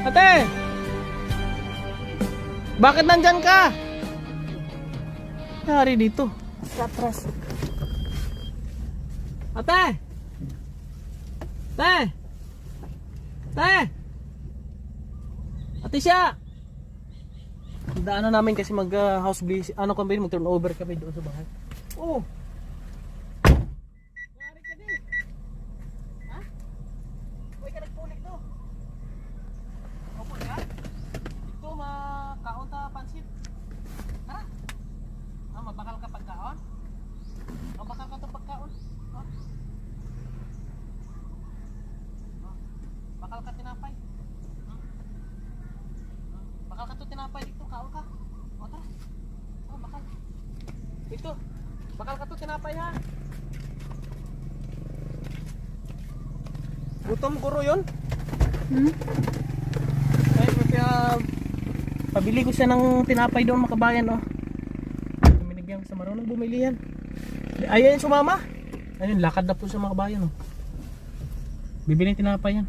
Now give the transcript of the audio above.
Ate! Bakit nandyan ka? Nangyari dito? Atras. Ate! Ate! Ate! Ate siya! Daanan namin kasi mag house visit. Ano kami, mag turnover kami doon sa bahay. Oh! Nangyari ka din. Ha? Huwag ka nagpulik to. Opo ka? Ito makaon ta pansit. Ha? Ah, mabakal ka pagkaon? Mabakal ka to pagkaon? Ha? Bakal ka tinapay? Bakal ka to tinapay dito, kaon ka. O tara. Oh, bakal. Dito. Bakal ka to tinapay ha. Gutom guro yun? Ay, kaya pabili ko siya ng tinapay doon makabayan oh. Binigyan ko sa marunong bumili yan. Ayun sumama. Ayun, lakad na po sa makabayan oh. Bibili tinapay yan.